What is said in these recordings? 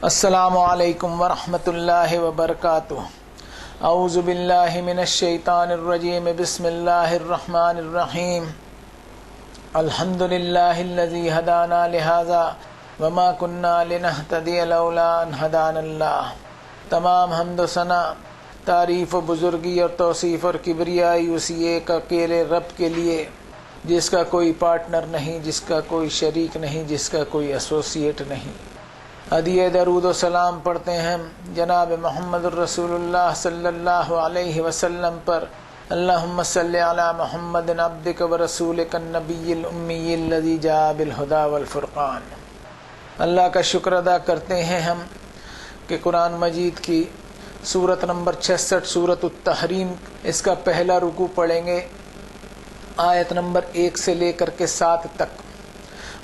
السلام علیکم ورحمۃ اللہ وبرکاتہ۔ اعوذ باللہ من الشیطان الرجیم، بسم اللہ الرحمن الرحیم۔ الحمد للہ الذی ہدانا لہذا وما کنا لنہتدی لولا ان ہدانا اللہ۔ تمام حمد و ثنا، تعریف و بزرگی اور توصیف اور کبریائی اسی ایک اکیلے رب کے لیے، جس کا کوئی پارٹنر نہیں، جس کا کوئی شریک نہیں، جس کا کوئی ایسوسیٹ نہیں۔ ہدیہ درود و سلام پڑھتے ہیں جناب محمد الرسول اللہ صلی اللہ علیہ وسلم پر۔ اللہم صلی علی محمد عبدک و رسولک النبی الامی الذی جاء بالہدی والفرقان۔ اللہ کا شکر ادا کرتے ہیں ہم کہ قرآن مجید کی سورت نمبر 66 سورت التحریم، اس کا پہلا رکوع پڑھیں گے آیت نمبر 1 سے لے کر کے 7 تک،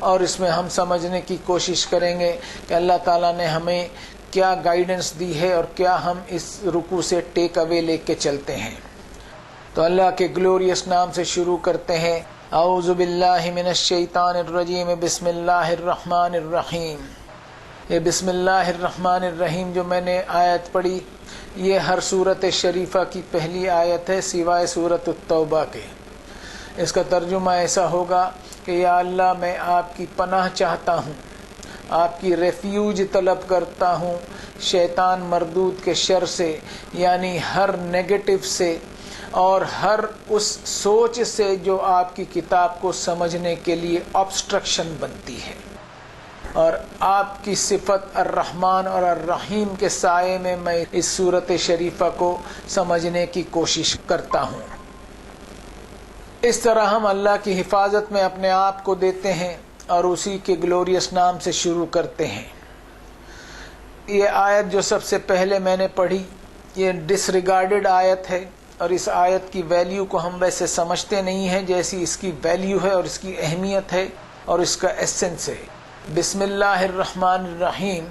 اور اس میں ہم سمجھنے کی کوشش کریں گے کہ اللہ تعالیٰ نے ہمیں کیا گائیڈنس دی ہے اور کیا ہم اس رکوع سے ٹیک اوے لے کے چلتے ہیں۔ تو اللہ کے گلوریس نام سے شروع کرتے ہیں۔ اعوذ باللہ من الشیطان الرجیم، بسم اللہ الرحمن الرحیم۔ یہ بسم اللہ الرحمن الرحیم جو میں نے آیت پڑھی، یہ ہر سورت شریفہ کی پہلی آیت ہے سوائے سورت التوبہ کے۔ اس کا ترجمہ ایسا ہوگا کہ یا اللہ، میں آپ کی پناہ چاہتا ہوں، آپ کی ریفیوج طلب کرتا ہوں شیطان مردود کے شر سے، یعنی ہر نیگیٹو سے اور ہر اس سوچ سے جو آپ کی کتاب کو سمجھنے کے لیے obstruction بنتی ہے، اور آپ کی صفت الرحمن اور الرحیم کے سائے میں میں اس سورت شریفہ کو سمجھنے کی کوشش کرتا ہوں۔ اس طرح ہم اللہ کی حفاظت میں اپنے آپ کو دیتے ہیں اور اسی کے گلوریس نام سے شروع کرتے ہیں۔ یہ آیت جو سب سے پہلے میں نے پڑھی، یہ ڈس ریگارڈڈ آیت ہے، اور اس آیت کی ویلیو کو ہم ویسے سمجھتے نہیں ہیں جیسی اس کی ویلیو ہے اور اس کی اہمیت ہے اور اس کا ایسنس ہے۔ بسم اللہ الرحمن الرحیم،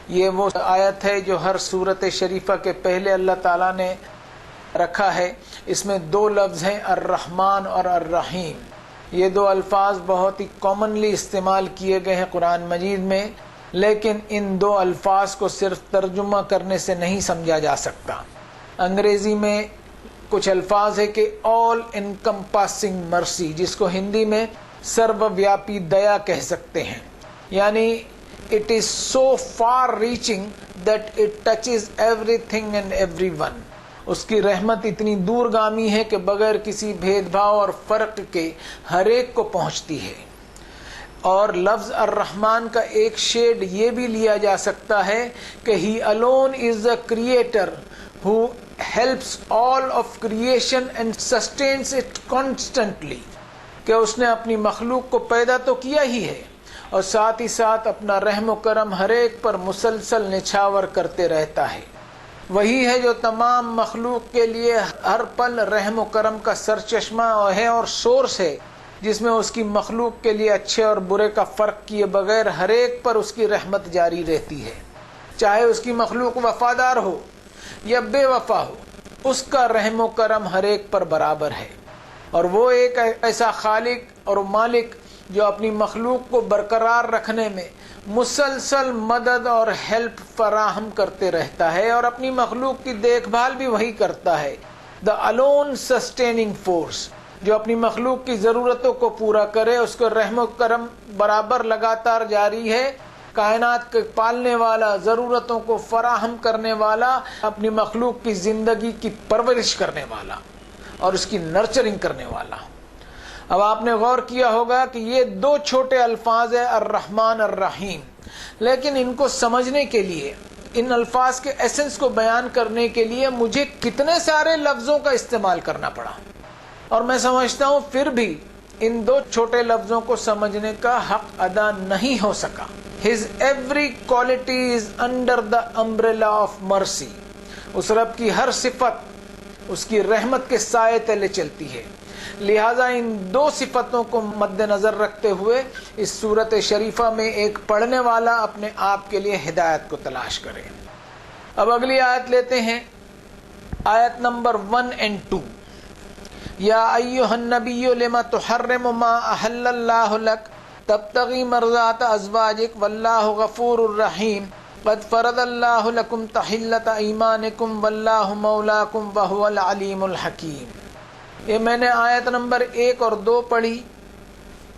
یہ وہ آیت ہے جو ہر سورت شریفہ کے پہلے اللہ تعالیٰ نے رکھا ہے۔ اس میں 2 لفظ ہیں، الرحمن اور الرحیم۔ یہ 2 الفاظ بہت ہی کامنلی استعمال کیے گئے ہیں قرآن مجید میں، لیکن ان 2 الفاظ کو صرف ترجمہ کرنے سے نہیں سمجھا جا سکتا۔ انگریزی میں کچھ الفاظ ہے کہ آل انکمپاسنگ مرسی، جس کو ہندی میں سرو ویاپی دیا کہہ سکتے ہیں، یعنی it is so far reaching that it touches everything and everyone. اس کی رحمت اتنی دور گامی ہے کہ بغیر کسی بھید بھاؤ اور فرق کے ہر ایک کو پہنچتی ہے۔ اور لفظ الرحمن کا ایک شیڈ یہ بھی لیا جا سکتا ہے کہ ہی alone is the creator who helps all of creation and sustains it constantly، کہ اس نے اپنی مخلوق کو پیدا تو کیا ہی ہے اور ساتھ ہی ساتھ اپنا رحم و کرم ہر ایک پر مسلسل نچھاور کرتے رہتا ہے۔ وہی ہے جو تمام مخلوق کے لیے ہر پل رحم و کرم کا سرچشمہ ہے اور سورس ہے، جس میں اس کی مخلوق کے لیے اچھے اور برے کا فرق کیے بغیر ہر ایک پر اس کی رحمت جاری رہتی ہے، چاہے اس کی مخلوق وفادار ہو یا بے وفا ہو، اس کا رحم و کرم ہر ایک پر برابر ہے۔ اور وہ ایک ایسا خالق اور مالک جو اپنی مخلوق کو برقرار رکھنے میں مسلسل مدد اور ہیلپ فراہم کرتے رہتا ہے، اور اپنی مخلوق کی دیکھ بھال بھی وہی کرتا ہے۔ دا الون سسٹیننگ فورس، جو اپنی مخلوق کی ضرورتوں کو پورا کرے، اس کو رحم و کرم برابر لگاتار جاری ہے۔ کائنات کے پالنے والا، ضرورتوں کو فراہم کرنے والا، اپنی مخلوق کی زندگی کی پرورش کرنے والا اور اس کی نرچرنگ کرنے والا۔ اب آپ نے غور کیا ہوگا کہ یہ 2 چھوٹے الفاظ ہیں، الرحمن الرحیم، لیکن ان کو سمجھنے کے لیے، ان الفاظ کے ایسنس کو بیان کرنے کے لیے مجھے کتنے سارے لفظوں کا استعمال کرنا پڑا، اور میں سمجھتا ہوں پھر بھی ان 2 چھوٹے لفظوں کو سمجھنے کا حق ادا نہیں ہو سکا۔ His every quality is under the umbrella of mercy، اس رب کی ہر صفت اس کی رحمت کے سائے تلے چلتی ہے، لہٰذا ان 2 صفتوں کو مد نظر رکھتے ہوئے اس سورت شریفہ میں ایک پڑھنے والا اپنے آپ کے لیے ہدایت کو تلاش کرے۔ اب اگلی آیت لیتے ہیں، آیت نمبر 1 اور 2۔ یا ایھا النبی لم تحرم ما احل اللہ لک تبتغی مرضات ازواجک واللہ غفور الرحیم قد فرض اللہ لکم تحلۃ ایمانکم واللہ مولاکم وہو العلیم الحکیم. یہ میں نے آیت نمبر 1 اور 2 پڑھی.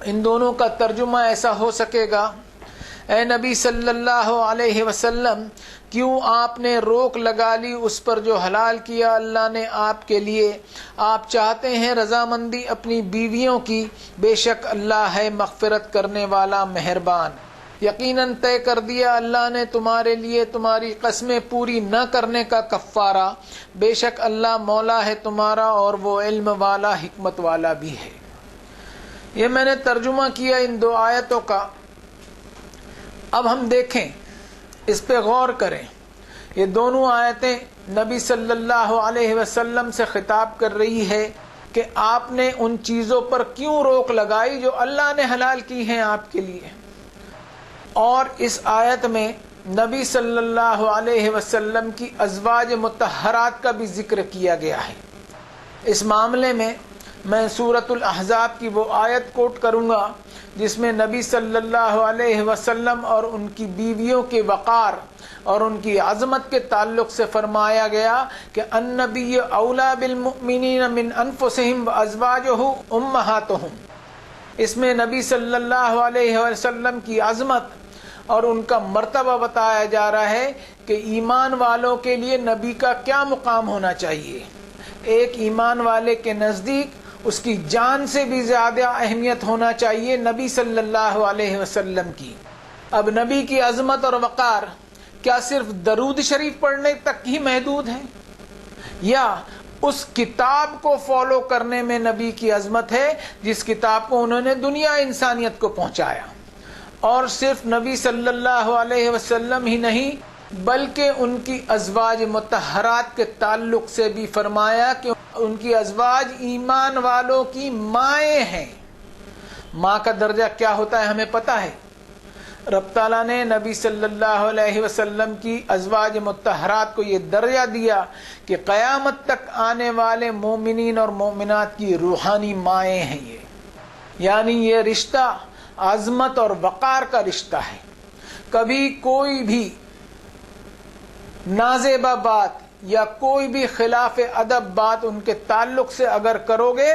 ان دونوں کا ترجمہ ایسا ہو سکے گا: اے نبی صلی اللہ علیہ وسلم، کیوں آپ نے روک لگا لی اس پر جو حلال کیا اللہ نے آپ کے لیے؟ آپ چاہتے ہیں رضامندی اپنی بیویوں کی، بے شک اللہ ہے مغفرت کرنے والا مہربان. یقیناً طے کر دیا اللہ نے تمہارے لیے تمہاری قسمیں پوری نہ کرنے کا کفارہ، بے شک اللہ مولا ہے تمہارا اور وہ علم والا حکمت والا بھی ہے. یہ میں نے ترجمہ کیا ان 2 آیتوں کا. اب ہم دیکھیں، اس پہ غور کریں. یہ دونوں آیتیں نبی صلی اللہ علیہ وسلم سے خطاب کر رہی ہے کہ آپ نے ان چیزوں پر کیوں روک لگائی جو اللہ نے حلال کی ہیں آپ کے لیے. اور اس آیت میں نبی صلی اللہ علیہ وسلم کی ازواج مطہرات کا بھی ذکر کیا گیا ہے. اس معاملے میں سورۃ الاحزاب کی وہ آیت کوٹ کروں گا جس میں نبی صلی اللہ علیہ وسلم اور ان کی بیویوں کے وقار اور ان کی عظمت کے تعلق سے فرمایا گیا کہ النبی اولا بالمؤمنین من انفسہم وازواجہ امہاتہم. اس میں نبی صلی اللہ علیہ وسلم کی عظمت اور ان کا مرتبہ بتایا جا رہا ہے کہ ایمان والوں کے لیے نبی کا کیا مقام ہونا چاہیے. ایک ایمان والے کے نزدیک اس کی جان سے بھی زیادہ اہمیت ہونا چاہیے نبی صلی اللہ علیہ وسلم کی. اب نبی کی عظمت اور وقار کیا صرف درود شریف پڑھنے تک ہی محدود ہے، یا اس کتاب کو فالو کرنے میں نبی کی عظمت ہے جس کتاب کو انہوں نے دنیا انسانیت کو پہنچایا؟ اور صرف نبی صلی اللہ علیہ وسلم ہی نہیں بلکہ ان کی ازواج مطہرات کے تعلق سے بھی فرمایا کہ ان کی ازواج ایمان والوں کی مائیں ہیں. ماں کا درجہ کیا ہوتا ہے ہمیں پتہ ہے. رب تعالیٰ نے نبی صلی اللہ علیہ وسلم کی ازواج مطہرات کو یہ درجہ دیا کہ قیامت تک آنے والے مومنین اور مومنات کی روحانی مائیں ہیں یہ. یعنی یہ رشتہ عظمت اور وقار کا رشتہ ہے. کبھی کوئی بھی نازیبہ بات یا کوئی بھی خلاف ادب بات ان کے تعلق سے اگر کرو گے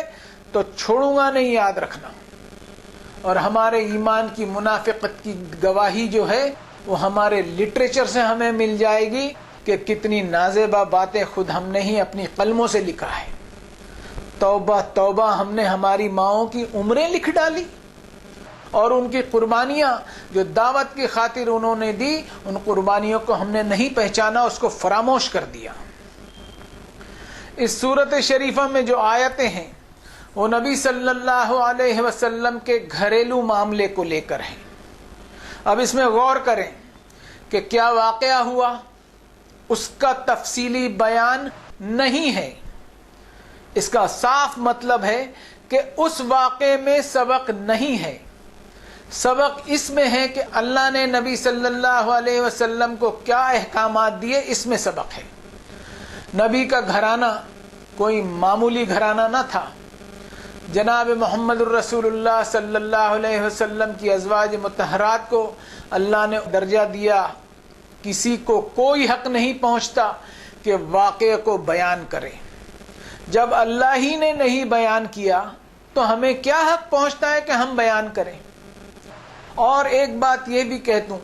تو چھوڑوں گا نہیں، یاد رکھنا. اور ہمارے ایمان کی منافقت کی گواہی جو ہے وہ ہمارے لٹریچر سے ہمیں مل جائے گی کہ کتنی نازیبہ باتیں خود ہم نے ہی اپنی قلموں سے لکھا ہے. توبہ توبہ، ہم نے ہماری ماؤں کی عمریں لکھ ڈالی اور ان کی قربانیاں جو دعوت کی خاطر انہوں نے دی، ان قربانیوں کو ہم نے نہیں پہچانا، اس کو فراموش کر دیا. اس صورت شریفہ میں جو آیتیں ہیں وہ نبی صلی اللہ علیہ وسلم کے گھریلو معاملے کو لے کر ہیں. اب اس میں غور کریں کہ کیا واقعہ ہوا، اس کا تفصیلی بیان نہیں ہے. اس کا صاف مطلب ہے کہ اس واقعے میں سبق نہیں ہے. سبق اس میں ہے کہ اللہ نے نبی صلی اللہ علیہ وسلم کو کیا احکامات دیے، اس میں سبق ہے. نبی کا گھرانہ کوئی معمولی گھرانہ نہ تھا. جناب محمد الرسول اللہ صلی اللہ علیہ وسلم کی ازواج مطہرات کو اللہ نے درجہ دیا. کسی کو کوئی حق نہیں پہنچتا کہ واقعے کو بیان کرے. جب اللہ ہی نے نہیں بیان کیا تو ہمیں کیا حق پہنچتا ہے کہ ہم بیان کریں. اور ایک بات یہ بھی کہہ دوں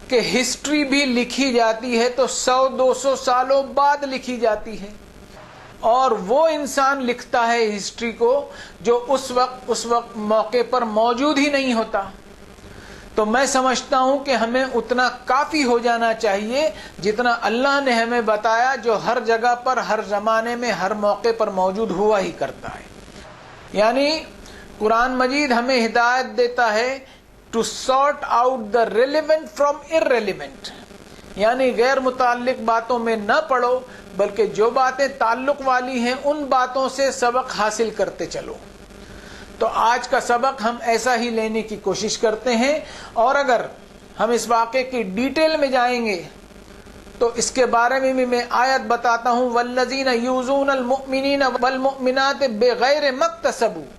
کہ ہسٹری بھی لکھی جاتی ہے تو 100-200 سالوں بعد لکھی جاتی ہے، اور وہ انسان لکھتا ہے ہسٹری کو جو اس وقت موقع پر موجود ہی نہیں ہوتا. تو میں سمجھتا ہوں کہ ہمیں اتنا کافی ہو جانا چاہیے جتنا اللہ نے ہمیں بتایا، جو ہر جگہ پر ہر زمانے میں ہر موقع پر موجود ہوا ہی کرتا ہے. یعنی قرآن مجید ہمیں ہدایت دیتا ہے to sort out the relevant from irrelevant. یعنی غیر متعلق باتوں میں نہ پڑھو بلکہ جو باتیں تعلق والی ہیں ان باتوں سے سبق حاصل کرتے چلو. تو آج کا سبق ہم ایسا ہی لینے کی کوشش کرتے ہیں. اور اگر ہم اس واقعے کی ڈیٹیل میں جائیں گے تو اس کے بارے میں بھی میں آیت بتاتا ہوں، والذین یؤذون المؤمنین والمؤمنات بغیر ما اکتسبوا،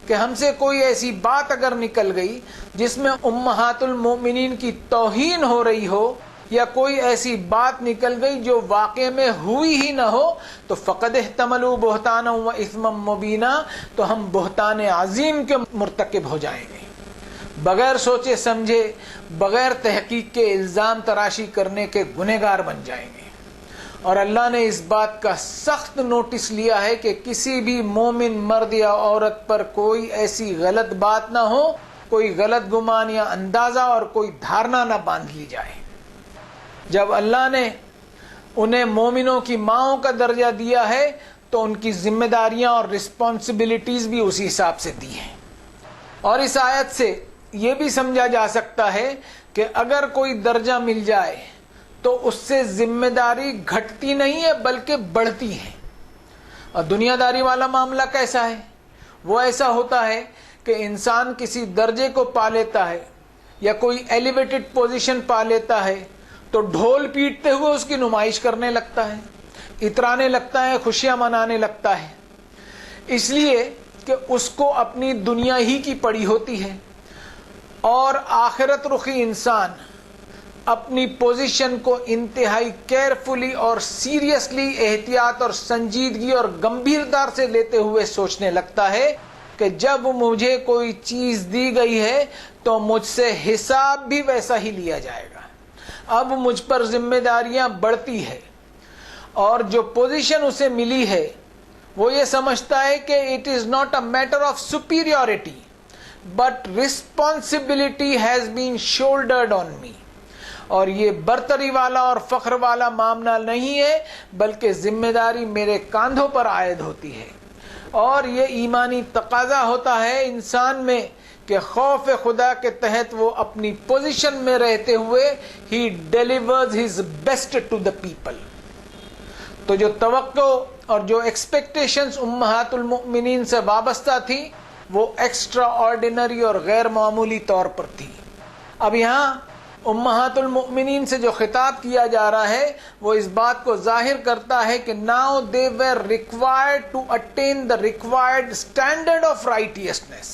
کہ ہم سے کوئی ایسی بات اگر نکل گئی جس میں امہات المؤمنین کی توہین ہو رہی ہو یا کوئی ایسی بات نکل گئی جو واقع میں ہوئی ہی نہ ہو تو فقد احتملوا بہتانا و اثما مبینا، تو ہم بہتان عظیم کے مرتکب ہو جائیں گے، بغیر سوچے سمجھے، بغیر تحقیق کے الزام تراشی کرنے کے گنہگار بن جائیں گے۔ اور اللہ نے اس بات کا سخت نوٹس لیا ہے کہ کسی بھی مومن مرد یا عورت پر کوئی ایسی غلط بات نہ ہو، کوئی غلط گمان یا اندازہ اور کوئی دھارنا نہ باندھ لی جائے۔ جب اللہ نے انہیں مومنوں کی ماؤں کا درجہ دیا ہے تو ان کی ذمہ داریاں اور رسپانسبلٹیز بھی اسی حساب سے دی ہیں۔ اور اس آیت سے یہ بھی سمجھا جا سکتا ہے کہ اگر کوئی درجہ مل جائے تو اس سے ذمہ داری گھٹتی نہیں ہے بلکہ بڑھتی ہے۔ اور دنیا داری والا معاملہ کیسا ہے؟ وہ ایسا ہوتا ہے کہ انسان کسی درجے کو پا لیتا ہے یا کوئی ایلیویٹڈ پوزیشن پا لیتا ہے تو ڈھول پیٹتے ہوئے اس کی نمائش کرنے لگتا ہے، اترانے لگتا ہے، خوشیاں منانے لگتا ہے، اس لیے کہ اس کو اپنی دنیا ہی کی پڑی ہوتی ہے۔ اور آخرت رخی انسان اپنی پوزیشن کو انتہائی کیئرفلی اور سیریسلی، احتیاط اور سنجیدگی اور گمبھیرتا سے لیتے ہوئے سوچنے لگتا ہے کہ جب مجھے کوئی چیز دی گئی ہے تو مجھ سے حساب بھی ویسا ہی لیا جائے گا، اب مجھ پر ذمہ داریاں بڑھتی ہے۔ اور جو پوزیشن اسے ملی ہے وہ یہ سمجھتا ہے کہ it is not a matter of superiority but responsibility has been shouldered on me, اور یہ برتری والا اور فخر والا معاملہ نہیں ہے بلکہ ذمہ داری میرے کاندھوں پر عائد ہوتی ہے۔ اور یہ ایمانی تقاضا ہوتا ہے انسان میں کہ خوف خدا کے تحت وہ اپنی پوزیشن میں رہتے ہوئے ہی delivers his best to the people. تو جو توقع اور جو ایکسپیکٹیشنز امہات المؤمنین سے وابستہ تھی وہ ایکسٹرا آرڈینری اور غیر معمولی طور پر تھی۔ اب یہاں امہات المؤمنین سے جو خطاب کیا جا رہا ہے وہ اس بات کو ظاہر کرتا ہے کہ now they were required to attain the required standard of righteousness۔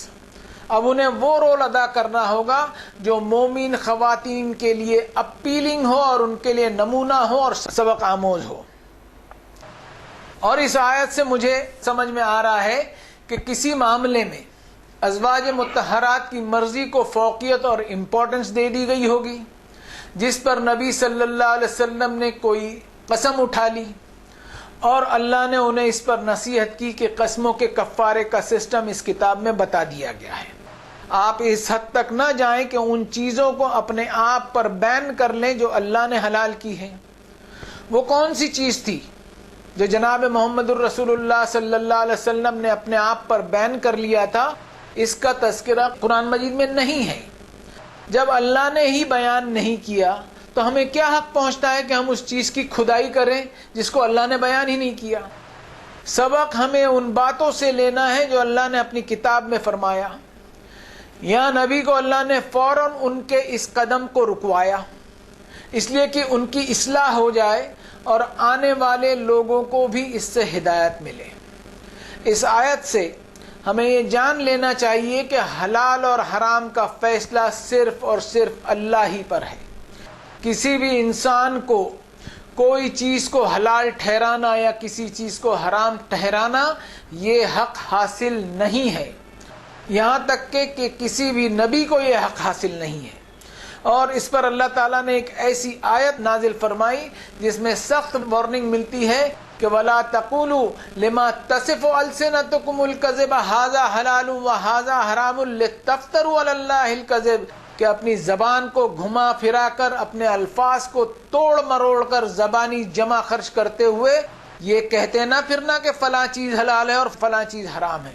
اب انہیں وہ رول ادا کرنا ہوگا جو مومن خواتین کے لیے اپیلنگ ہو اور ان کے لیے نمونہ ہو اور سبق آموز ہو۔ اور اس آیت سے مجھے سمجھ میں آ رہا ہے کہ کسی معاملے میں ازواج مطہرات کی مرضی کو فوقیت اور امپورٹنس دے دی گئی ہوگی، جس پر نبی صلی اللہ علیہ وسلم نے کوئی قسم اٹھا لی اور اللہ نے انہیں اس پر نصیحت کی کہ قسموں کے کفارے کا سسٹم اس کتاب میں بتا دیا گیا ہے۔ آپ اس حد تک نہ جائیں کہ ان چیزوں کو اپنے آپ پر بین کر لیں جو اللہ نے حلال کی ہے۔ وہ کون سی چیز تھی جو جناب محمد الرسول اللہ صلی اللہ علیہ وسلم نے اپنے آپ پر بین کر لیا تھا؟ اس کا تذکرہ قرآن مجید میں نہیں ہے۔ جب اللہ نے ہی بیان نہیں کیا تو ہمیں کیا حق پہنچتا ہے کہ ہم اس چیز کی کھدائی کریں جس کو اللہ نے بیان ہی نہیں کیا؟ سبق ہمیں ان باتوں سے لینا ہے جو اللہ نے اپنی کتاب میں فرمایا۔ یہاں نبی کو اللہ نے فوراً ان کے اس قدم کو رکوایا اس لیے کہ ان کی اصلاح ہو جائے اور آنے والے لوگوں کو بھی اس سے ہدایت ملے۔ اس آیت سے ہمیں یہ جان لینا چاہیے کہ حلال اور حرام کا فیصلہ صرف اور صرف اللہ ہی پر ہے۔ کسی بھی انسان کو کوئی چیز کو حلال ٹھہرانا یا کسی چیز کو حرام ٹھہرانا یہ حق حاصل نہیں ہے، یہاں تک کہ کسی بھی نبی کو یہ حق حاصل نہیں ہے۔ اور اس پر اللہ تعالیٰ نے ایک ایسی آیت نازل فرمائی جس میں سخت وارننگ ملتی ہے کہ وَلَا تَقُولُوا لِمَا تَصِفُ أَلْسِنَتُكُمُ الْكَذِبَ هَذَا حَلَالٌ وَهَذَا حَرَامٌ لِتَفْتَرُوا عَلَى اللَّهِ الْكَذِبَ، کہ اپنی زبان کو گھما پھرا کر، اپنے الفاظ کو توڑ مروڑ کر زبانی جمع خرچ کرتے ہوئے یہ کہتے نہ پھرنا کہ فلاں چیز حلال ہے اور فلاں چیز حرام ہے۔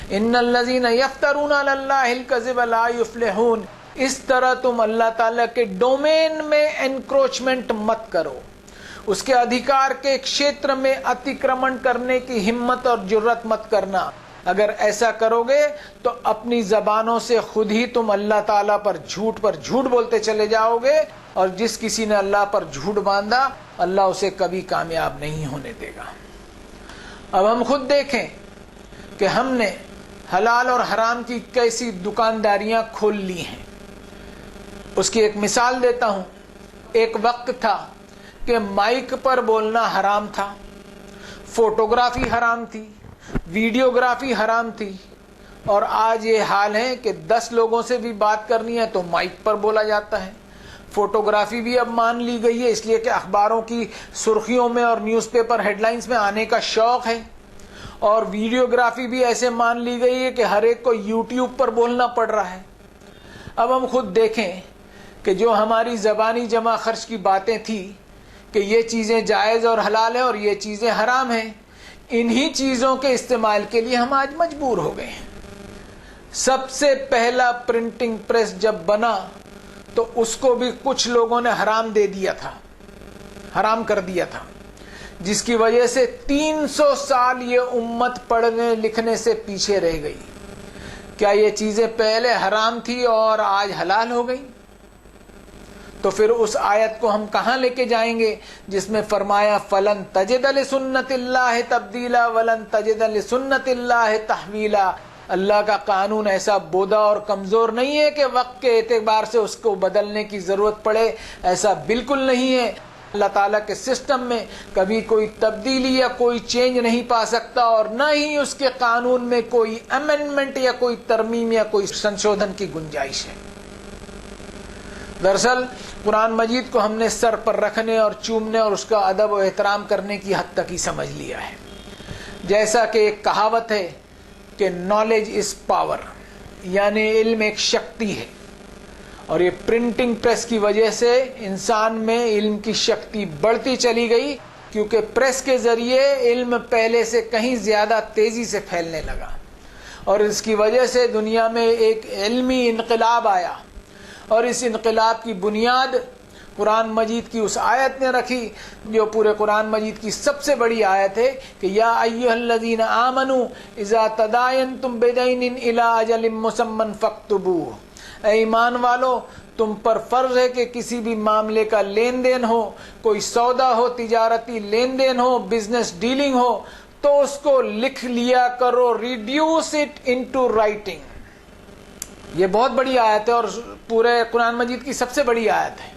إِنَّ الَّذِينَ يَفْتَرُونَ عَلَى اللَّهِ الْكَذِبَ لَا يُفْلِحُونَ۔ اس طرح تم اللہ تعالیٰ کے ڈومین میں انکروچمنٹ مت کرو، اس کے ادھیکار کے چھیتر میں اتکرمن کرنے کی ہمت اور جرت مت کرنا۔ اگر ایسا کرو گے تو اپنی زبانوں سے خود ہی تم اللہ تعالیٰ پر جھوٹ بولتے چلے جاؤ گے، اور جس کسی نے اللہ پر جھوٹ باندھا اللہ اسے کبھی کامیاب نہیں ہونے دے گا۔ اب ہم خود دیکھیں کہ ہم نے حلال اور حرام کی کیسی دکانداریاں کھول لی ہیں۔ اس کی ایک مثال دیتا ہوں۔ ایک وقت تھا کہ مائک پر بولنا حرام تھا، فوٹوگرافی حرام تھی، ویڈیوگرافی حرام تھی، اور آج یہ حال ہے کہ 10 لوگوں سے بھی بات کرنی ہے تو مائک پر بولا جاتا ہے۔ فوٹوگرافی بھی اب مان لی گئی ہے، اس لیے کہ اخباروں کی سرخیوں میں اور نیوز پیپر ہیڈ لائنز میں آنے کا شوق ہے، اور ویڈیوگرافی بھی ایسے مان لی گئی ہے کہ ہر ایک کو یوٹیوب پر بولنا پڑ رہا ہے۔ اب ہم خود دیکھیں کہ جو ہماری زبانی جمع خرچ کی باتیں تھیں کہ یہ چیزیں جائز اور حلال ہیں اور یہ چیزیں حرام ہیں، انہی چیزوں کے استعمال کے لیے ہم آج مجبور ہو گئے ہیں۔ سب سے پہلا پرنٹنگ پریس جب بنا تو اس کو بھی کچھ لوگوں نے حرام دے دیا تھا، حرام کر دیا تھا، جس کی وجہ سے 300 سال یہ امت پڑھنے لکھنے سے پیچھے رہ گئی۔ کیا یہ چیزیں پہلے حرام تھی اور آج حلال ہو گئی؟ تو پھر اس آیت کو ہم کہاں لے کے جائیں گے جس میں فرمایا فلن تجد لسنت اللہ تبدیلا ولن تجد لسنت اللہ تحویلا۔ اللہ کا قانون ایسا بودا اور کمزور نہیں ہے کہ وقت کے اعتبار سے اس کو بدلنے کی ضرورت پڑے، ایسا بالکل نہیں ہے۔ اللہ تعالیٰ کے سسٹم میں کبھی کوئی تبدیلی یا کوئی چینج نہیں پا سکتا، اور نہ ہی اس کے قانون میں کوئی امینڈمنٹ یا کوئی ترمیم یا کوئی سنشودھن کی گنجائش ہے۔ دراصل قرآن مجید کو ہم نے سر پر رکھنے اور چومنے اور اس کا ادب و احترام کرنے کی حد تک ہی سمجھ لیا ہے۔ جیسا کہ ایک کہاوت ہے کہ نالج از پاور، یعنی علم ایک شکتی ہے، اور یہ پرنٹنگ پریس کی وجہ سے انسان میں علم کی شکتی بڑھتی چلی گئی، کیونکہ پریس کے ذریعے علم پہلے سے کہیں زیادہ تیزی سے پھیلنے لگا، اور اس کی وجہ سے دنیا میں ایک علمی انقلاب آیا، اور اس انقلاب کی بنیاد قرآن مجید کی اس آیت نے رکھی جو پورے قرآن مجید کی سب سے بڑی آیت ہے کہ یا ایھا الذین آمنوا اذا تداینتم بدین الی اجل مسمی فاکتبوہ۔ اے ایمان والو، تم پر فرض ہے کہ کسی بھی معاملے کا لین دین ہو، کوئی سودا ہو، تجارتی لین دین ہو، بزنس ڈیلنگ ہو، تو اس کو لکھ لیا کرو، ریڈیوس اٹ انٹو رائٹنگ۔ یہ بہت بڑی آیت ہے اور پورے قرآن مجید کی سب سے بڑی آیت ہے۔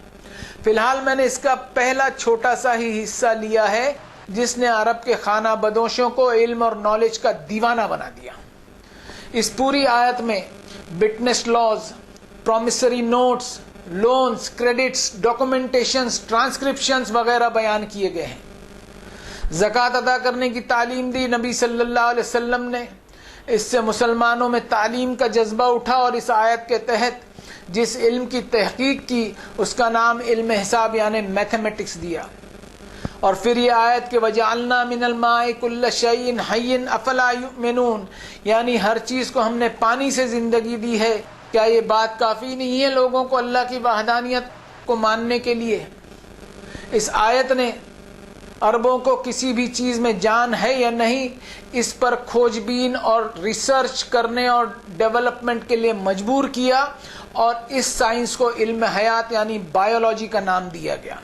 فی الحال میں نے اس کا پہلا چھوٹا سا ہی حصہ لیا ہے جس نے عرب کے خانہ بدوشوں کو علم اور نالج کا دیوانہ بنا دیا۔ اس پوری آیت میں witness laws, promissory notes, loans, credits, documentations, transcriptions وغیرہ بیان کیے گئے ہیں۔ زکوٰۃ ادا کرنے کی تعلیم دی نبی صلی اللہ علیہ وسلم نے، اس سے مسلمانوں میں تعلیم کا جذبہ اٹھا، اور اس آیت کے تحت جس علم کی تحقیق کی اس کا نام علم حساب یعنی میتھمیٹکس دیا۔ اور پھر یہ آیت کہ وَجَعَلْنَا مِنَ الْمَاءِ كُلَّ شَيْءٍ حَيٍّ أَفَلَا يُؤْمِنُونَ، یعنی ہر چیز کو ہم نے پانی سے زندگی دی ہے، کیا یہ بات کافی نہیں ہے لوگوں کو اللہ کی وحدانیت کو ماننے کے لیے؟ اس آیت نے عربوں کو کسی بھی چیز میں جان ہے یا نہیں اس پر کھوج بین اور ریسرچ کرنے اور ڈیولپمنٹ کے لیے مجبور کیا، اور اس سائنس کو علم حیات یعنی بایولوجی کا نام دیا گیا۔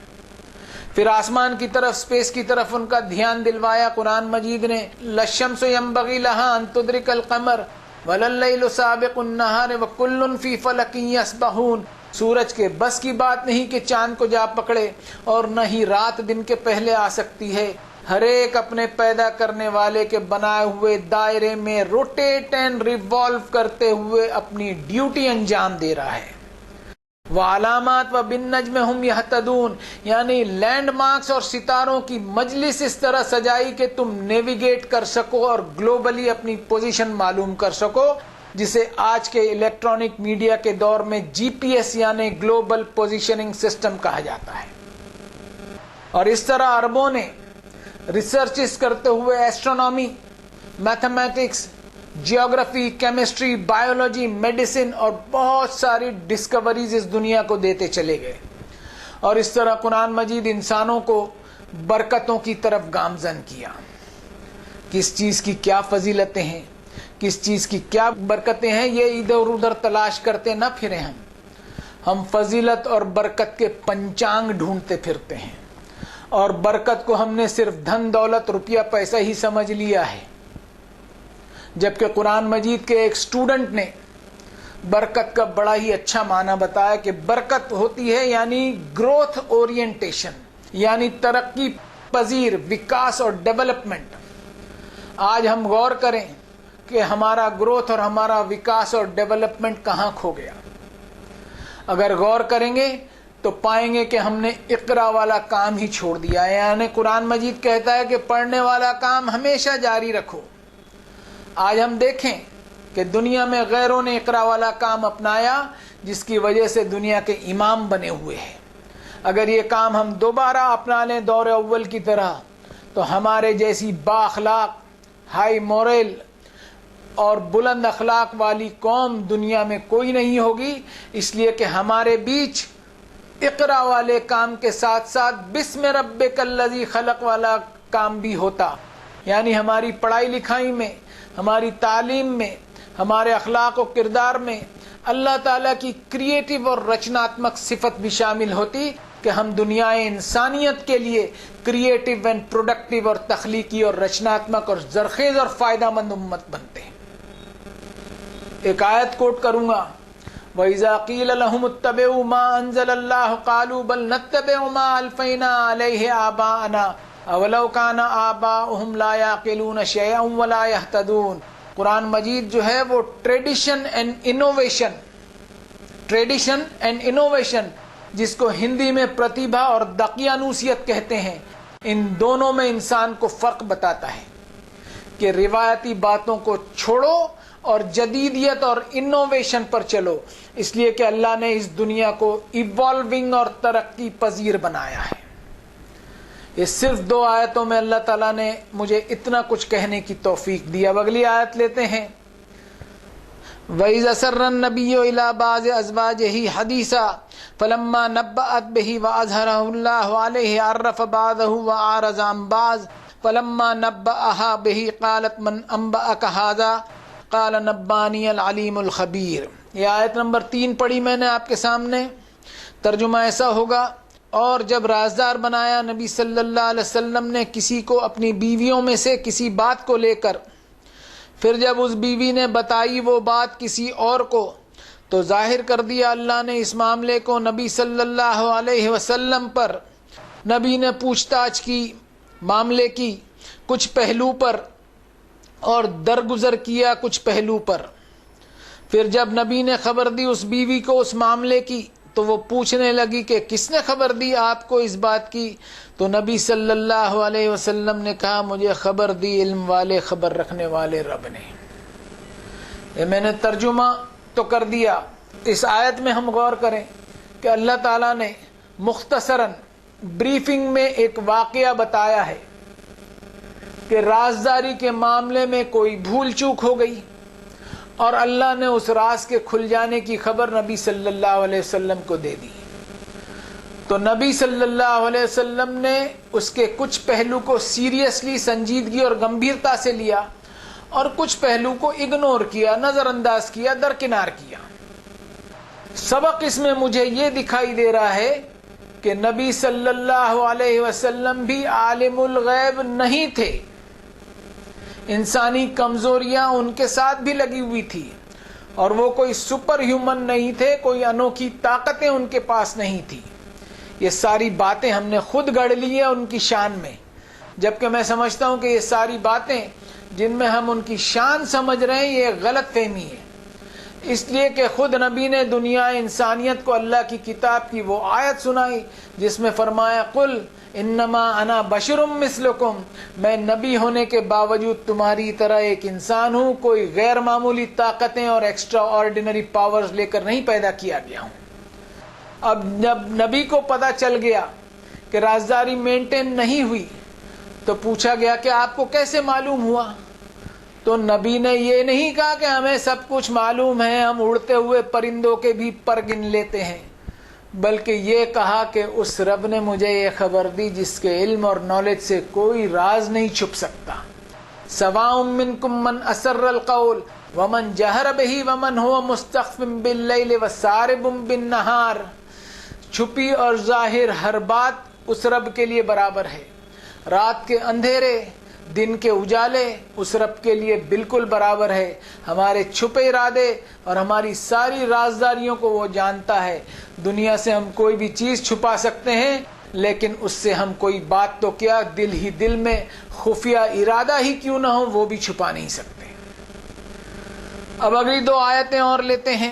پھر آسمان کی طرف، اسپیس کی طرف ان کا دھیان دلوایا قرآن مجید نے۔ لَلشَّمْسُ يَنبَغِي لَهَا أَن تُدْرِكَ الْقَمَرَ وَلَلَّيْلُ سَابِقُ النَّهَارِ وَكُلٌّ فِي فَلَكٍ يَسْبَحُونَ۔ سورج کے بس کی بات نہیں کہ چاند کو جا پکڑے، اور نہ ہی رات دن کے پہلے آ سکتی ہے، ہر ایک اپنے پیدا کرنے والے کے بنائے ہوئے دائرے میں روٹیٹ اینڈ ریوالو کرتے ہوئے اپنی ڈیوٹی انجام دے رہا ہے۔ وعلامات و بالنجم ہم یہتدون، یعنی لینڈ مارکس اور ستاروں کی مجلس اس طرح سجائی کہ تم نیویگیٹ کر سکو اور گلوبلی اپنی پوزیشن معلوم کر سکو، جسے آج کے الیکٹرانک میڈیا کے دور میں جی پی ایس یعنی گلوبل پوزیشننگ سسٹم کہا جاتا ہے۔ اور اس طرح عربوں نے ریسرچز کرتے ہوئے astronomy, mathematics, geography, chemistry, biology, medicine اور بہت ساری ڈسکوریز اس دنیا کو دیتے چلے گئے، اور اس طرح قرآن مجید انسانوں کو برکتوں کی طرف گامزن کیا۔ کس چیز کی کیا فضیلتیں ہیں، کس چیز کی کیا برکتیں ہیں، یہ ادھر ادھر تلاش کرتے نہ پھریں۔ ہم فضیلت اور برکت کے پنچانگ ڈھونڈتے پھرتے ہیں، اور برکت کو ہم نے صرف دھن دولت روپیہ پیسہ ہی سمجھ لیا ہے، جبکہ قرآن مجید کے ایک اسٹوڈنٹ نے برکت کا بڑا ہی اچھا معنی بتایا کہ برکت ہوتی ہے یعنی گروتھ اورینٹیشن، یعنی ترقی پذیر، وکاس اور ڈیولپمنٹ۔ آج ہم غور کریں کہ ہمارا گروتھ اور ہمارا وکاس اور ڈیولپمنٹ کہاں کھو گیا۔ اگر غور کریں گے تو پائیں گے کہ ہم نے اقرا والا کام ہی چھوڑ دیا ہے، یعنی قرآن مجید کہتا ہے کہ پڑھنے والا کام ہمیشہ جاری رکھو۔ آج ہم دیکھیں کہ دنیا میں غیروں نے اقرا والا کام اپنایا، جس کی وجہ سے دنیا کے امام بنے ہوئے ہیں۔ اگر یہ کام ہم دوبارہ اپنا لیں دور اول کی طرح تو ہمارے جیسی با اخلاق، ہائی مورل اور بلند اخلاق والی قوم دنیا میں کوئی نہیں ہوگی، اس لیے کہ ہمارے بیچ اقرا والے کام کے ساتھ ساتھ بسم ربک الذی خلق والا کام بھی ہوتا، یعنی ہماری پڑھائی لکھائی میں، ہماری تعلیم میں، ہمارے اخلاق و کردار میں اللہ تعالیٰ کی کریٹیو اور رچناتمک صفت بھی شامل ہوتی کہ ہم دنیا انسانیت کے لیے کریٹیو اینڈ پروڈکٹیو اور تخلیقی اور رچناتمک اور زرخیز اور فائدہ مند امت بنتے ہیں۔ ایک آیت کوٹ کروں گا، وَإِذَا قِيلَ لَهُمُ اتَّبِعُوا مَا أَنزَلَ اللَّهُ قَالُوا بَلْ نَتَّبِعُ مَا أَلْفَيْنَا عَلَيْهِ آبَاءَنَا أَوَلَوْ كَانَ آبَاؤُهُمْ لَا يَعْقِلُونَ شَيْئًا وَلَا يَهْتَدُونَ۔ قرآن مجید جو ہے وہ ٹریڈیشن اینڈ انوویشن جس کو ہندی میں پرتیبھا اور دقیانوسیت کہتے ہیں، ان دونوں میں انسان کو فرق بتاتا ہے کہ روایتی باتوں کو چھوڑو اور جدیدیت اور انوویشن پر چلو، اس لیے کہ اللہ نے اس دنیا کو ایوالونگ اور ترقی پذیر بنایا ہے۔ یہ صرف 2 آیتوں میں اللہ تعالیٰ نے مجھے اتنا کچھ کہنے کی توفیق دی۔ اب اگلی آیت لیتے ہیں، وَإِذَا سَرَّ النَّبِيُّ إِلَىٰ بَعْضِ أَزْوَاجِهِ حَدِيثًا فَلَمَّا نَبَّأَتْ بِهِ وَأَظْهَرَهُ اللَّهُ عَلَيْهِ عَرَّفَ بَعْضَهُ وَأَعْرَضَ عَن بَعْضٍ فَلَمَّا نَبَّأَهَا بِهِ قَالَتْ مَنْ أَنبَأَكَ هَٰذَا قَالَ نَبَّأَنِيَ الْعَلِيمُ الْخَبِيرُ۔ یہ آیت نمبر 3 پڑھی میں نے آپ کے سامنے۔ ترجمہ ایسا ہوگا، اور جب رازدار بنایا نبی صلی اللہ علیہ وسلم نے کسی کو اپنی بیویوں میں سے کسی بات کو لے کر، پھر جب اس بیوی نے بتائی وہ بات کسی اور کو، تو ظاہر کر دیا اللہ نے اس معاملے کو نبی صلی اللہ علیہ وسلم پر۔ نبی نے پوچھ تاچھ کی معاملے کی کچھ پہلو پر اور درگزر کیا کچھ پہلو پر۔ پھر جب نبی نے خبر دی اس بیوی کو اس معاملے کی، تو وہ پوچھنے لگی کہ کس نے خبر دی آپ کو اس بات کی؟ تو نبی صلی اللہ علیہ وسلم نے کہا مجھے خبر دی علم والے، خبر رکھنے والے رب نے۔ یہ میں نے ترجمہ تو کر دیا۔ اس آیت میں ہم غور کریں کہ اللہ تعالیٰ نے مختصراً بریفنگ میں ایک واقعہ بتایا ہے کہ رازداری کے معاملے میں کوئی بھول چوک ہو گئی، اور اللہ نے اس راز کے کھل جانے کی خبر نبی صلی اللہ علیہ وسلم کو دے دی۔ تو نبی صلی اللہ علیہ وسلم نے اس کے کچھ پہلو کو سیریسلی، سنجیدگی اور گمبھیرتا سے لیا، اور کچھ پہلو کو اگنور کیا، نظر انداز کیا، درکنار کیا۔ سبق اس میں مجھے یہ دکھائی دے رہا ہے کہ نبی صلی اللہ علیہ وسلم بھی عالم الغیب نہیں تھے، انسانی کمزوریاں ان کے ساتھ بھی لگی ہوئی تھی، اور وہ کوئی سپر ہیومن نہیں تھے، کوئی انوکھی طاقتیں ان کے پاس نہیں تھی۔ یہ ساری باتیں ہم نے خود گڑھ لی ہیں ان کی شان میں، جبکہ میں سمجھتا ہوں کہ یہ ساری باتیں جن میں ہم ان کی شان سمجھ رہے ہیں، یہ غلط فہمی ہے، اس لیے کہ خود نبی نے دنیا انسانیت کو اللہ کی کتاب کی وہ آیت سنائی جس میں فرمایا قل انما انا بشر مثلکم، میں نبی ہونے کے باوجود تمہاری طرح ایک انسان ہوں، کوئی غیر معمولی طاقتیں اور ایکسٹرا آرڈینری پاورز لے کر نہیں پیدا کیا گیا ہوں۔ اب جب نبی کو پتہ چل گیا کہ رازداری مینٹین نہیں ہوئی، تو پوچھا گیا کہ آپ کو کیسے معلوم ہوا؟ تو نبی نے یہ نہیں کہا کہ ہمیں سب کچھ معلوم ہے، ہم اڑتے ہوئے پرندوں کے بھی پر گن لیتے ہیں، بلکہ یہ کہا کہ اس رب نے مجھے یہ خبر دی جس کے علم اور نالج سے کوئی راز نہیں چھپ سکتا۔ سواء منکم من اسر القول ومن جہر بہ ومن هو مستخف باللیل وسارب بالنہار، چھپی اور ظاہر ہر بات اس رب کے لیے برابر ہے، رات کے اندھیرے، دن کے اجالے اس رب کے لیے بالکل برابر ہے. ہمارے چھپے ارادے اور ہماری ساری رازداریوں کو وہ جانتا ہے. دنیا سے ہم کوئی بھی چیز چھپا سکتے ہیں لیکن اس سے ہم کوئی بات تو کیا دل ہی دل میں خفیہ ارادہ ہی کیوں نہ ہو وہ بھی چھپا نہیں سکتے. اب اگلی 2 آیتیں اور لیتے ہیں.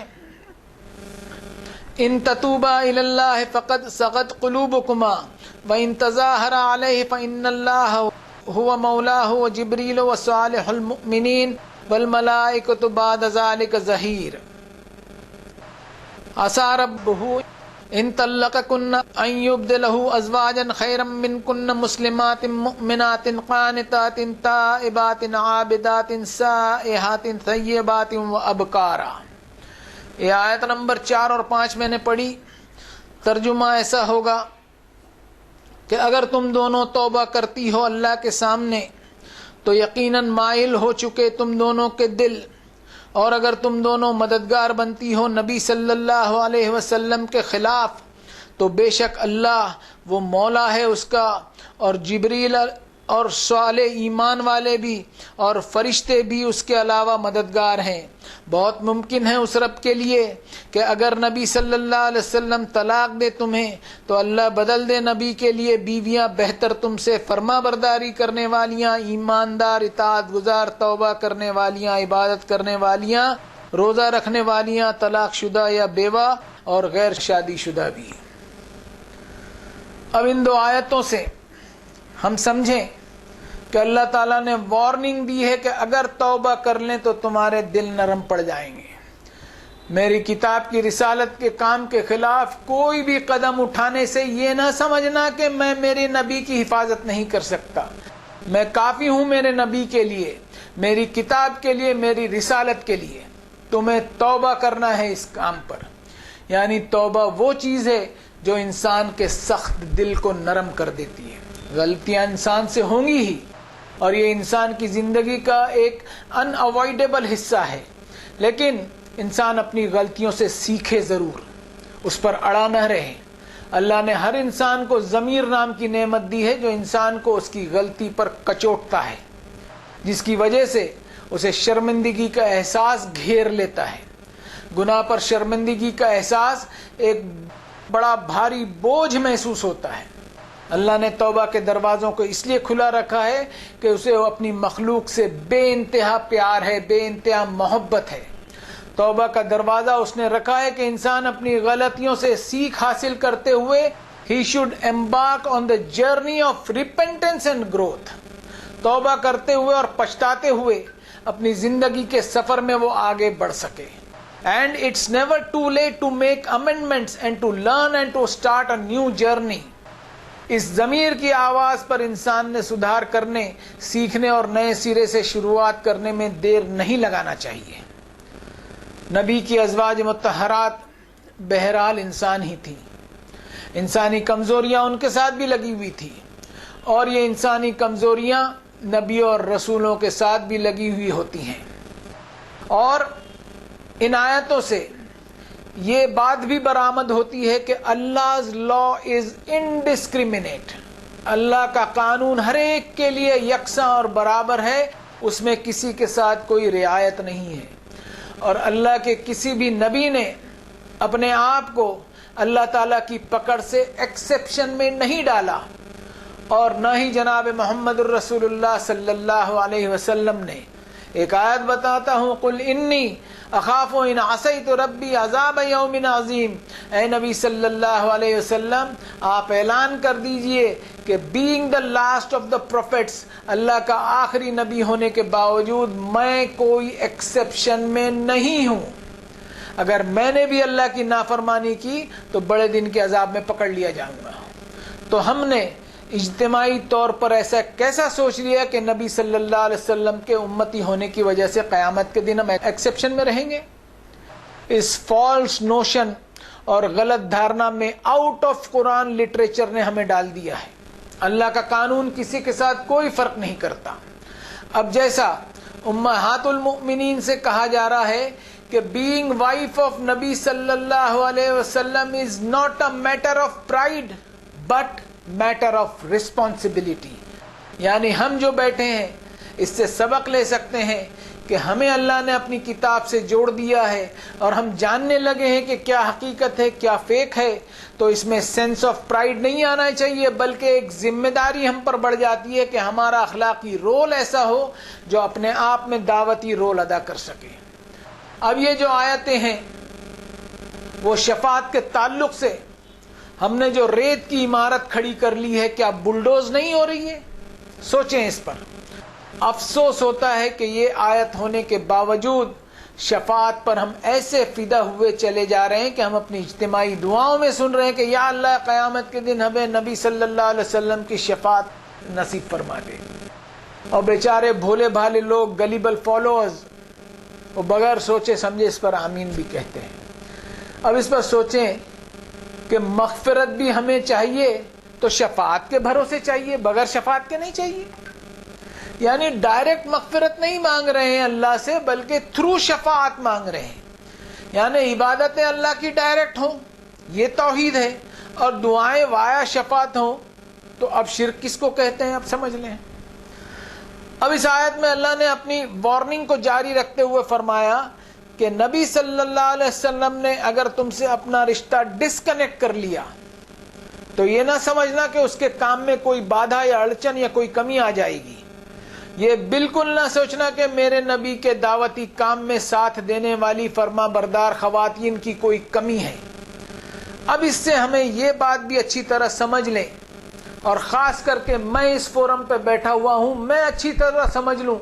ان تتوبا الی اللہ فقد صغت قلوبکما وان تظاہر علیہ فان اللہ هو مولاه وجبریل وصالح المؤمنین والملائکۃ بعد ذلک ظہیر. عسى ربہ ان طلقکن ان یبدلہ ازواجا خیرا منکن مسلمات مؤمنات قانتات تائبات عابدات سائحات طیبات وابکارا. یہ آیت نمبر 4 اور 5 میں نے پڑھی. ترجمہ ایسا ہوگا کہ اگر تم دونوں توبہ کرتی ہو اللہ کے سامنے تو یقیناً مائل ہو چکے تم دونوں کے دل، اور اگر تم دونوں مددگار بنتی ہو نبی صلی اللہ علیہ وسلم کے خلاف تو بے شک اللہ وہ مولا ہے اس کا، اور جبریل اور صالح ایمان والے بھی اور فرشتے بھی اس کے علاوہ مددگار ہیں. بہت ممکن ہے اس رب کے لیے کہ اگر نبی صلی اللہ علیہ وسلم طلاق دے تمہیں تو اللہ بدل دے نبی کے لیے بیویاں بہتر تم سے فرما برداری کرنے والیاں، ایماندار، اطاعت گزار، توبہ کرنے والیاں، عبادت کرنے والیاں، روزہ رکھنے والیاں، طلاق شدہ یا بیوہ اور غیر شادی شدہ بھی. اب ان 2 آیتوں سے ہم سمجھیں کہ اللہ تعالیٰ نے وارننگ دی ہے کہ اگر توبہ کر لیں تو تمہارے دل نرم پڑ جائیں گے. میری کتاب کی رسالت کے کام کے خلاف کوئی بھی قدم اٹھانے سے یہ نہ سمجھنا کہ میں میرے نبی کی حفاظت نہیں کر سکتا. میں کافی ہوں میرے نبی کے لیے، میری کتاب کے لیے، میری رسالت کے لیے. تمہیں توبہ کرنا ہے اس کام پر. یعنی توبہ وہ چیز ہے جو انسان کے سخت دل کو نرم کر دیتی ہے. غلطیاں انسان سے ہوں گی ہی، اور یہ انسان کی زندگی کا ایک ان اوائڈیبل حصہ ہے، لیکن انسان اپنی غلطیوں سے سیکھے ضرور، اس پر اڑا نہ رہے. اللہ نے ہر انسان کو ضمیر نام کی نعمت دی ہے جو انسان کو اس کی غلطی پر کچوٹتا ہے، جس کی وجہ سے اسے شرمندگی کا احساس گھیر لیتا ہے. گناہ پر شرمندگی کا احساس ایک بڑا بھاری بوجھ محسوس ہوتا ہے. اللہ نے توبہ کے دروازوں کو اس لیے کھلا رکھا ہے کہ اسے اپنی مخلوق سے بے انتہا پیار ہے، بے انتہا محبت ہے. توبہ کا دروازہ اس نے رکھا ہے کہ انسان اپنی غلطیوں سے سیکھ حاصل کرتے ہوئے he should embark on the journey of repentance and growth. توبہ کرتے ہوئے اور پچھتاتے ہوئے اپنی زندگی کے سفر میں وہ آگے بڑھ سکے. And it's never too late to make amendments and to learn and to start a new journey. اس ضمیر کی آواز پر انسان نے سدھار کرنے، سیکھنے اور نئے سرے سے شروعات کرنے میں دیر نہیں لگانا چاہیے. نبی کی ازواج مطہرات بہرحال انسان ہی تھی، انسانی کمزوریاں ان کے ساتھ بھی لگی ہوئی تھی، اور یہ انسانی کمزوریاں نبیوں اور رسولوں کے ساتھ بھی لگی ہوئی ہوتی ہیں. اور ان آیتوں سے یہ بات بھی برآمد ہوتی ہے کہ Allah's law is indiscriminate. اللہ کا قانون ہر ایک کے لیے یکساں اور برابر ہے، اس میں کسی کے ساتھ کوئی رعایت نہیں ہے. اور اللہ کے کسی بھی نبی نے اپنے آپ کو اللہ تعالیٰ کی پکڑ سے ایکسیپشن میں نہیں ڈالا، اور نہ ہی جناب محمد الرسول اللہ صلی اللہ علیہ وسلم نے. ایک آیت بتاتا ہوں، قل انی اخاف ان عصیت ربی عذاب یوم عظیم. اے نبی صلی اللہ علیہ وسلم، آپ اعلان کر دیجئے کہ being the last of the prophets, اللہ کا آخری نبی ہونے کے باوجود میں کوئی ایکسیپشن میں نہیں ہوں. اگر میں نے بھی اللہ کی نافرمانی کی تو بڑے دن کے عذاب میں پکڑ لیا جاؤں گا. تو ہم نے اجتماعی طور پر ایسا کیسا سوچ لیا کہ نبی صلی اللہ علیہ وسلم کے امتی ہونے کی وجہ سے قیامت کے دن ہم ایکسیپشن میں رہیں گے؟ اس فالس نوشن اور غلط دھارنا میں آؤٹ آف قرآن لٹریچر نے ہمیں ڈال دیا ہے. اللہ کا قانون کسی کے ساتھ کوئی فرق نہیں کرتا. اب جیسا امہات المؤمنین سے کہا جا رہا ہے کہ بینگ وائف آف نبی صلی اللہ علیہ وسلم از not a matter of pride but matter of responsibility. یعنی ہم جو بیٹھے ہیں اس سے سبق لے سکتے ہیں کہ ہمیں اللہ نے اپنی کتاب سے جوڑ دیا ہے اور ہم جاننے لگے ہیں کہ کیا حقیقت ہے کیا فیک ہے، تو اس میں سینس آف پرائڈ نہیں آنا چاہیے، بلکہ ایک ذمہ داری ہم پر بڑھ جاتی ہے کہ ہمارا اخلاقی رول ایسا ہو جو اپنے آپ میں دعوتی رول ادا کر سکے۔ اب یہ جو آیتیں ہیں وہ شفاعت کے تعلق سے ہم نے جو ریت کی عمارت کھڑی کر لی ہے، کیا بلڈوز نہیں ہو رہی ہے؟ سوچیں اس پر۔ افسوس ہوتا ہے کہ یہ آیت ہونے کے باوجود شفاعت پر ہم ایسے فدا ہوئے چلے جا رہے ہیں کہ ہم اپنی اجتماعی دعاؤں میں سن رہے ہیں کہ یا اللہ قیامت کے دن ہمیں نبی صلی اللہ علیہ وسلم کی شفاعت نصیب فرما دے، اور بیچارے بھولے بھالے لوگ گلیبل فالوورز وہ بغیر سوچے سمجھے اس پر آمین بھی کہتے ہیں۔ اب اس پر سوچیں کہ مغفرت بھی ہمیں چاہیے تو شفاعت کے بھروسے چاہیے، بغیر شفاعت کے نہیں چاہیے۔ یعنی ڈائریکٹ مغفرت نہیں مانگ رہے ہیں اللہ سے، بلکہ تھرو شفاعت مانگ رہے ہیں، یعنی عبادتیں اللہ کی ڈائریکٹ ہوں، یہ توحید ہے، اور دعائیں وایا شفاعت ہوں، تو اب شرک کس کو کہتے ہیں اب سمجھ لیں۔ اب اس آیت میں اللہ نے اپنی وارننگ کو جاری رکھتے ہوئے فرمایا کہ نبی صلی اللہ علیہ وسلم نے اگر تم سے اپنا رشتہ ڈسکنیکٹ کر لیا تو یہ نہ سمجھنا کہ اس کے کام میں کوئی بادھا یا اڑچن یا کوئی کمی آ جائے گی، یہ بالکل نہ سوچنا کہ میرے نبی کے دعوتی کام میں ساتھ دینے والی فرما بردار خواتین کی کوئی کمی ہے۔ اب اس سے ہمیں یہ بات بھی اچھی طرح سمجھ لیں، اور خاص کر کے میں اس فورم پہ بیٹھا ہوا ہوں، میں اچھی طرح سمجھ لوں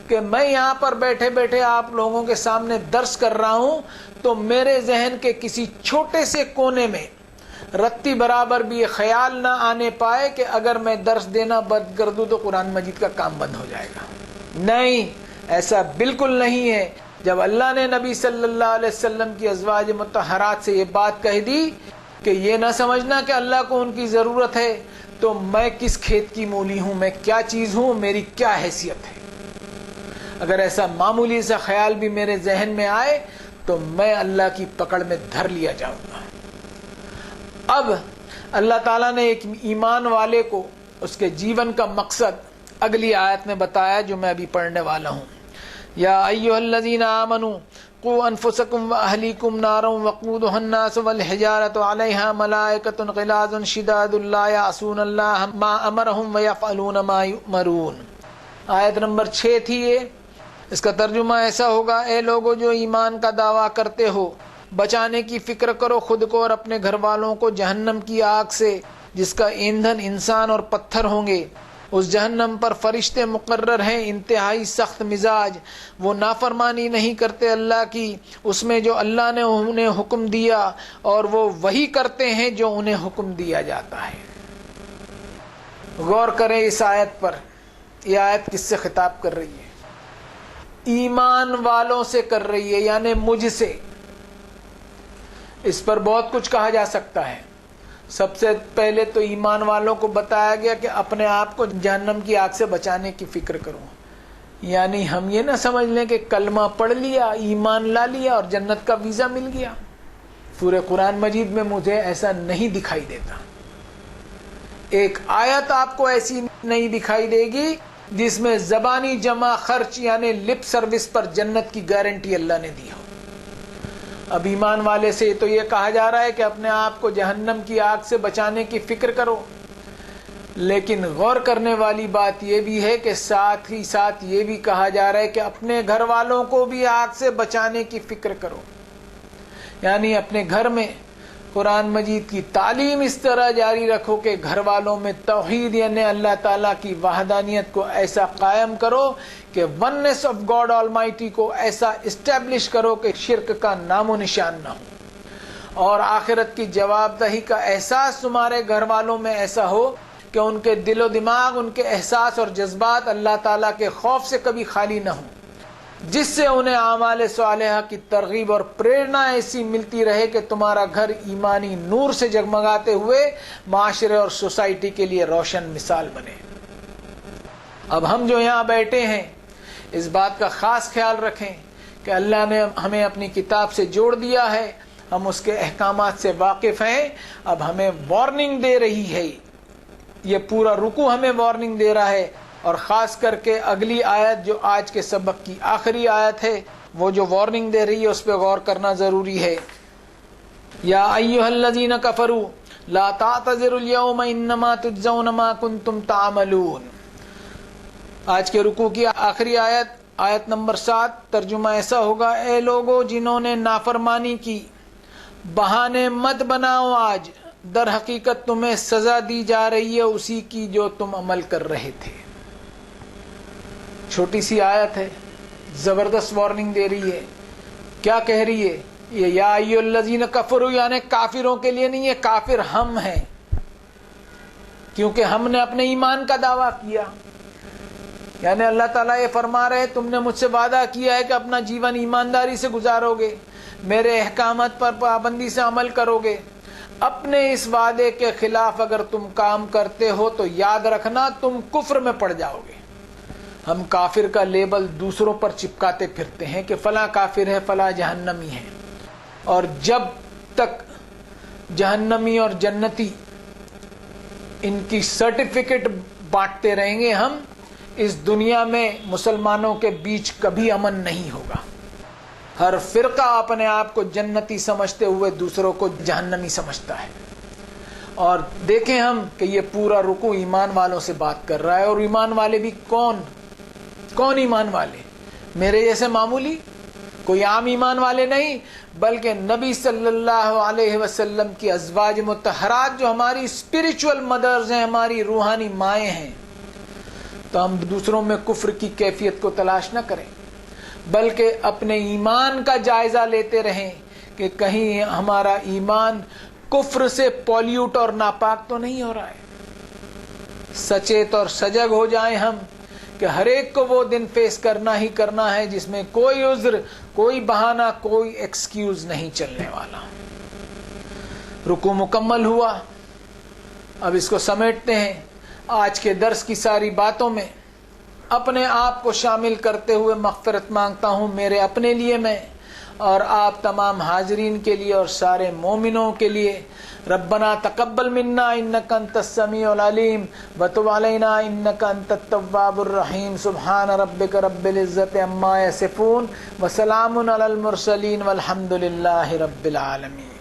کہ میں یہاں پر بیٹھے بیٹھے آپ لوگوں کے سامنے درس کر رہا ہوں، تو میرے ذہن کے کسی چھوٹے سے کونے میں رتی برابر بھی یہ خیال نہ آنے پائے کہ اگر میں درس دینا بند کر دوں تو قرآن مجید کا کام بند ہو جائے گا۔ نہیں، ایسا بالکل نہیں ہے۔ جب اللہ نے نبی صلی اللہ علیہ وسلم کی ازواج مطہرات سے یہ بات کہہ دی کہ یہ نہ سمجھنا کہ اللہ کو ان کی ضرورت ہے، تو میں کس کھیت کی مولی ہوں، میں کیا چیز ہوں، میری کیا حیثیت ہے، اگر ایسا معمولی سا خیال بھی میرے ذہن میں آئے تو میں اللہ کی پکڑ میں دھر لیا جاؤں گا۔ اب اللہ تعالیٰ نے ایک ایمان والے کو اس کے جیون کا مقصد اگلی آیت میں بتایا جو میں ابھی پڑھنے والا ہوں۔ یا ایھا الذین آمنوا قوا انفسکم واہلیکم نارا وقودھا الناس والحجارۃ علیہا ملائکۃ غلاظ شداد لا یعصون اللہ ما امرہم ویفعلون ما یؤمرون۔ آیت نمبر 6 تھی یہ۔ اس کا ترجمہ ایسا ہوگا، اے لوگو جو ایمان کا دعویٰ کرتے ہو، بچانے کی فکر کرو خود کو اور اپنے گھر والوں کو جہنم کی آگ سے جس کا ایندھن انسان اور پتھر ہوں گے۔ اس جہنم پر فرشتے مقرر ہیں انتہائی سخت مزاج، وہ نافرمانی نہیں کرتے اللہ کی اس میں جو اللہ نے انہیں حکم دیا، اور وہ وہی کرتے ہیں جو انہیں حکم دیا جاتا ہے۔ غور کریں اس آیت پر، یہ آیت کس سے خطاب کر رہی ہے؟ ایمان والوں سے کر رہی ہے، یعنی مجھ سے۔ اس پر بہت کچھ کہا جا سکتا ہے۔ سب سے پہلے تو ایمان والوں کو بتایا گیا کہ اپنے آپ کو جہنم کی آگ سے بچانے کی فکر کرو، یعنی ہم یہ نہ سمجھ لیں کہ کلمہ پڑھ لیا، ایمان لا لیا اور جنت کا ویزا مل گیا۔ پورے قرآن مجید میں مجھے ایسا نہیں دکھائی دیتا، ایک آیت آپ کو ایسی نہیں دکھائی دے گی جس میں زبانی جمع خرچ یعنی لپ سروس پر جنت کی گارنٹی اللہ نے دی ہو۔ اب ایمان والے سے تو یہ کہا جا رہا ہے کہ اپنے آپ کو جہنم کی آگ سے بچانے کی فکر کرو، لیکن غور کرنے والی بات یہ بھی ہے کہ ساتھ ہی ساتھ یہ بھی کہا جا رہا ہے کہ اپنے گھر والوں کو بھی آگ سے بچانے کی فکر کرو، یعنی اپنے گھر میں قرآن مجید کی تعلیم اس طرح جاری رکھو کہ گھر والوں میں توحید یعنی اللہ تعالیٰ کی وحدانیت کو ایسا قائم کرو کہ وننس آف گاڈ آلمائٹی کو ایسا اسٹیبلش کرو کہ شرک کا نام و نشان نہ ہو، اور آخرت کی جواب دہی کا احساس تمہارے گھر والوں میں ایسا ہو کہ ان کے دل و دماغ، ان کے احساس اور جذبات اللہ تعالیٰ کے خوف سے کبھی خالی نہ ہوں، جس سے انہیں اعمال صالحہ کی ترغیب اور پریرنا ایسی ملتی رہے کہ تمہارا گھر ایمانی نور سے جگمگاتے ہوئے معاشرے اور سوسائٹی کے لیے روشن مثال بنے۔ اب ہم جو یہاں بیٹھے ہیں اس بات کا خاص خیال رکھیں کہ اللہ نے ہمیں اپنی کتاب سے جوڑ دیا ہے، ہم اس کے احکامات سے واقف ہیں۔ اب ہمیں وارننگ دے رہی ہے یہ پورا رکوع ہمیں وارننگ دے رہا ہے، اور خاص کر کے اگلی آیت جو آج کے سبق کی آخری آیت ہے وہ جو وارننگ دے رہی ہے اس پہ غور کرنا ضروری ہے۔ یا ایھا الذین کفروا لا تعتذروا اليوم انما تجزون ما کنتم تعملون۔ آج کے رکوع کی آخری آیت، آیت نمبر 7، ترجمہ ایسا ہوگا: اے لوگو جنہوں نے نافرمانی کی، بہانے مت بناؤ، آج در حقیقت تمہیں سزا دی جا رہی ہے اسی کی جو تم عمل کر رہے تھے۔ چھوٹی سی آیت ہے، زبردست وارننگ دے رہی ہے۔ کیا کہہ رہی ہے یہ؟ یا ایھا الذین کفروا، یعنی کافروں کے لیے نہیں ہے، کافر ہم ہیں، کیونکہ ہم نے اپنے ایمان کا دعویٰ کیا۔ یعنی اللہ تعالیٰ یہ فرما رہے تم نے مجھ سے وعدہ کیا ہے کہ اپنا جیون ایمانداری سے گزارو گے، میرے احکامات پر پابندی سے عمل کرو گے، اپنے اس وعدے کے خلاف اگر تم کام کرتے ہو تو یاد رکھنا تم کفر میں پڑ جاؤ گے۔ ہم کافر کا لیبل دوسروں پر چپکاتے پھرتے ہیں کہ فلاں کافر ہے، فلاں جہنمی ہے، اور جب تک جہنمی اور جنتی ان کی سرٹیفکیٹ بانٹتے رہیں گے ہم، اس دنیا میں مسلمانوں کے بیچ کبھی امن نہیں ہوگا۔ ہر فرقہ اپنے آپ کو جنتی سمجھتے ہوئے دوسروں کو جہنمی سمجھتا ہے۔ اور دیکھیں ہم کہ یہ پورا رکوع ایمان والوں سے بات کر رہا ہے، اور ایمان والے بھی کون ایمان والے؟ میرے جیسے معمولی، کوئی عام ایمان والے نہیں، بلکہ نبی صلی اللہ علیہ وسلم کی ازواج مطہرات جو ہماری اسپرچول مدرز ہیں، ہماری روحانی مائیں ہیں۔ تو ہم دوسروں میں کفر کی کیفیت کو تلاش نہ کریں، بلکہ اپنے ایمان کا جائزہ لیتے رہیں کہ کہیں ہمارا ایمان کفر سے پولیوٹ اور ناپاک تو نہیں ہو رہا ہے۔ سچیت اور سجگ ہو جائیں ہم کہ ہر ایک کو وہ دن فیس کرنا ہی کرنا ہے جس میں کوئی عذر، کوئی بہانہ، کوئی ایکسکیوز نہیں چلنے والا۔ رکوع مکمل ہوا، اب اس کو سمیٹتے ہیں۔ آج کے درس کی ساری باتوں میں اپنے آپ کو شامل کرتے ہوئے مغفرت مانگتا ہوں، میرے اپنے لیے میں، اور آپ تمام حاضرین کے لیے اور سارے مومنوں کے لیے۔ ربنا تقبل منا انک انت السمیع العلیم وتب علینا انک انت التواب الرحیم۔ سبحان ربک رب العزت عما یصفون وسلام علی المرسلین والحمد للہ رب العالمین۔